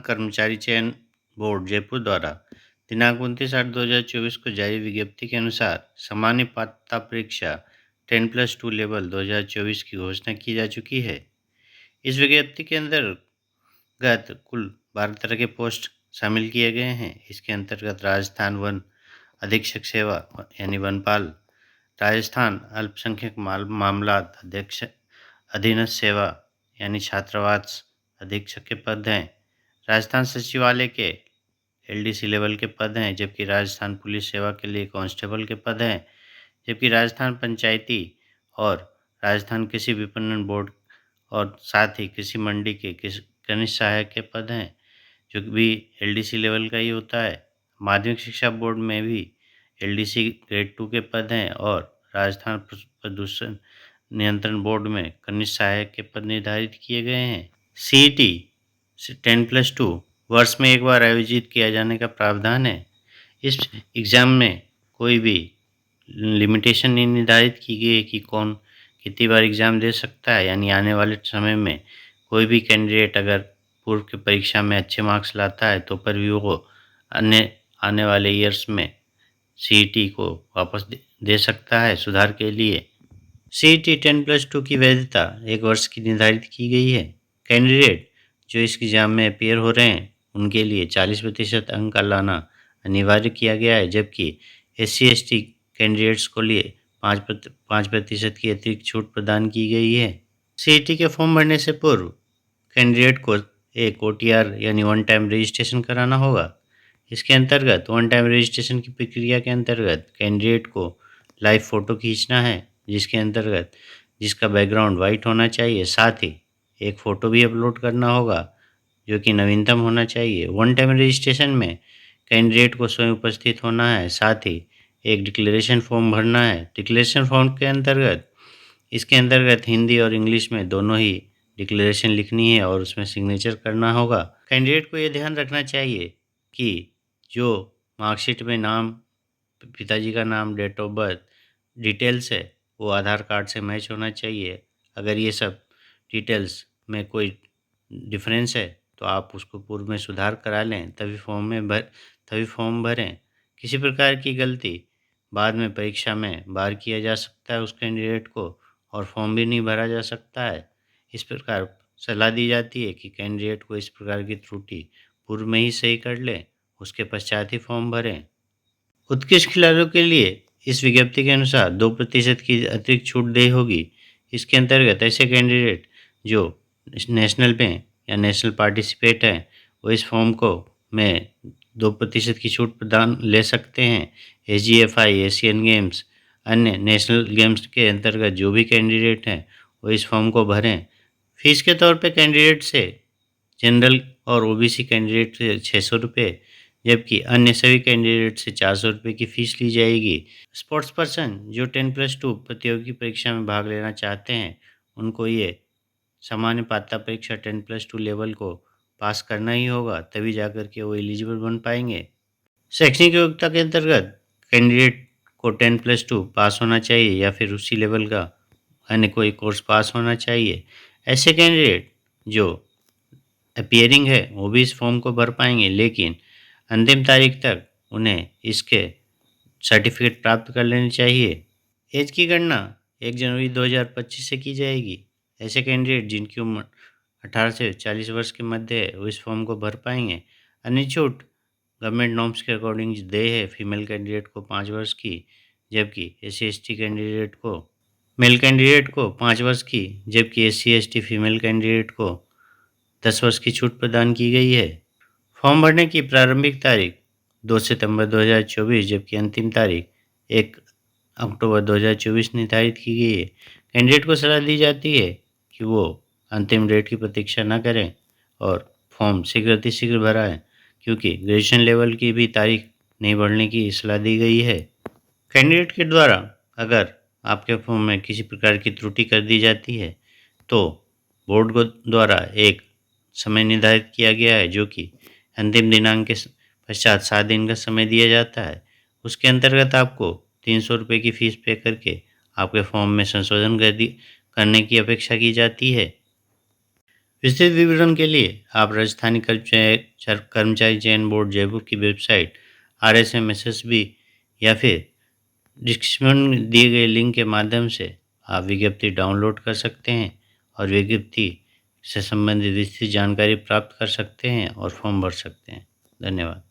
कर्मचारी चयन बोर्ड जयपुर द्वारा दिनांक 29/8/2024 को जारी विज्ञप्ति के अनुसार सामान्य पात्रता परीक्षा 10+2 लेवल 2024 की घोषणा की जा चुकी है। इस विज्ञप्ति के अंतर्गत कुल 12 तरह के पोस्ट शामिल किए गए हैं। इसके अंतर्गत राजस्थान वन अधीक्षक सेवा यानी वनपाल, राजस्थान अल्पसंख्यक मामलात अध्यक्ष अधीनस्थ सेवा यानी छात्रावास अधीक्षक के पद हैं। राजस्थान सचिवालय के एलडीसी लेवल के पद हैं, जबकि राजस्थान पुलिस सेवा के लिए कांस्टेबल के पद हैं, जबकि राजस्थान पंचायती और राजस्थान कृषि विपणन बोर्ड और साथ ही कृषि मंडी के कनिष्ठ सहायक के पद हैं, जो भी एलडीसी लेवल का ही होता है। माध्यमिक शिक्षा बोर्ड में भी एलडीसी ग्रेड 2 के पद हैं और राजस्थान प्रदूषण नियंत्रण बोर्ड में कनिष्ठ सहायक के पद निर्धारित किए गए हैं। सीईटी 10+2 वर्ष में एक बार आयोजित किया जाने का प्रावधान है। इस एग्ज़ाम में कोई भी लिमिटेशन नहीं निर्धारित की गई है कि कौन कितनी बार एग्ज़ाम दे सकता है। यानी आने वाले समय में कोई भी कैंडिडेट अगर पूर्व की परीक्षा में अच्छे मार्क्स लाता है तो पर भी वो अन्य आने वाले ईयर्स में सीईटी को वापस दे सकता है सुधार के लिए। सीईटी 10+2 की वैधता 1 वर्ष की निर्धारित की गई है। कैंडिडेट जो इस एग्ज़ाम में अपीयर हो रहे हैं उनके लिए 40% अंक का लाना अनिवार्य किया गया है, जबकि SC/ST कैंडिडेट्स को लिए 5% की अतिरिक्त छूट प्रदान की गई है। सीईटी के फॉर्म भरने से पूर्व कैंडिडेट को एक OTR यानी वन टाइम रजिस्ट्रेशन कराना होगा। इसके अंतर्गत वन टाइम रजिस्ट्रेशन की प्रक्रिया के अंतर्गत कैंडिडेट को लाइव फ़ोटो खींचना है, जिसका बैकग्राउंड वाइट होना चाहिए। साथ ही एक फ़ोटो भी अपलोड करना होगा जो कि नवीनतम होना चाहिए। वन टाइम रजिस्ट्रेशन में कैंडिडेट को स्वयं उपस्थित होना है, साथ ही एक डिक्लेरेशन फॉर्म भरना है। डिक्लेरेशन फॉर्म के इसके अंतर्गत हिंदी और इंग्लिश में दोनों ही डिक्लेरेशन लिखनी है और उसमें सिग्नेचर करना होगा। कैंडिडेट को ये ध्यान रखना चाहिए कि जो मार्कशीट में नाम, पिताजी का नाम, डेट ऑफ बर्थ डिटेल्स है वो आधार कार्ड से मैच होना चाहिए। अगर ये सब डिटेल्स में कोई डिफरेंस है तो आप उसको पूर्व में सुधार करा लें, तभी फॉर्म भरें। किसी प्रकार की गलती बाद में परीक्षा में बार किया जा सकता है उस कैंडिडेट को और फॉर्म भी नहीं भरा जा सकता है। इस प्रकार सलाह दी जाती है कि कैंडिडेट को इस प्रकार की त्रुटि पूर्व में ही सही कर लें, उसके पश्चात ही फॉर्म भरें। उत्कृष्ट खिलाड़ियों के लिए इस विज्ञप्ति के अनुसार 2% की अतिरिक्त छूट दी होगी। इसके अंतर्गत ऐसे कैंडिडेट जो नेशनल में या नेशनल पार्टिसिपेट हैं वो इस फॉर्म को में 2% की छूट प्रदान ले सकते हैं। SGFI, एशियन गेम्स, अन्य नेशनल गेम्स के अंतर्गत जो भी कैंडिडेट हैं वो इस फॉर्म को भरें। फीस के तौर पे कैंडिडेट से जनरल और OBC कैंडिडेट से 600 रुपये, जबकि अन्य सभी कैंडिडेट से 400 रुपये की फ़ीस ली जाएगी। स्पोर्ट्स पर्सन जो 10+2 प्रतियोगी परीक्षा में भाग लेना चाहते हैं उनको ये सामान्य पात्रता परीक्षा 10+2 लेवल को पास करना ही होगा, तभी जाकर के वो एलिजिबल बन पाएंगे। शैक्षणिक योग्यता के अंतर्गत कैंडिडेट को 10+2 पास होना चाहिए या फिर उसी लेवल का अन्य कोई कोर्स पास होना चाहिए। ऐसे कैंडिडेट जो अपीयरिंग है वो भी इस फॉर्म को भर पाएंगे, लेकिन अंतिम तारीख तक उन्हें इसके सर्टिफिकेट प्राप्त कर लेनी चाहिए। एज की गणना 1 जनवरी 2025 से की जाएगी। ऐसे कैंडिडेट जिनकी उम्र 18 से 40 वर्ष के मध्य है वो इस फॉर्म को भर पाएंगे। अन्य छूट गवर्नमेंट नॉर्म्स के अकॉर्डिंग दे है फीमेल कैंडिडेट को 5 वर्ष की, जबकि SC/ST कैंडिडेट को मेल कैंडिडेट को 5 वर्ष की, जबकि SC/ST फीमेल कैंडिडेट को 10 वर्ष की छूट प्रदान की गई है। फॉर्म भरने की प्रारंभिक तारीख 2 सितंबर 2024, जबकि अंतिम तारीख 1 अक्टूबर 2024 निर्धारित की गई है। कैंडिडेट को सलाह दी जाती है कि वो अंतिम डेट की प्रतीक्षा न करें और फॉर्म शीघ्र भराएं, क्योंकि ग्रेजुएशन लेवल की भी तारीख नहीं बढ़ने की सलाह दी गई है। कैंडिडेट के द्वारा अगर आपके फॉर्म में किसी प्रकार की त्रुटि कर दी जाती है तो बोर्ड को द्वारा एक समय निर्धारित किया गया है, जो कि अंतिम दिनांक के पश्चात 7 दिन का समय दिया जाता है। उसके अंतर्गत आपको 300 रुपये की फ़ीस पे करके आपके फॉर्म में संशोधन करने की अपेक्षा की जाती है। विस्तृत विवरण के लिए आप राजस्थानी कर्मचारी चयन बोर्ड जयपुर की वेबसाइट RSMSSB या फिर डिस्क्रिप्शन में दिए गए लिंक के माध्यम से आप विज्ञप्ति डाउनलोड कर सकते हैं और विज्ञप्ति से संबंधित विस्तृत जानकारी प्राप्त कर सकते हैं और फॉर्म भर सकते हैं। धन्यवाद।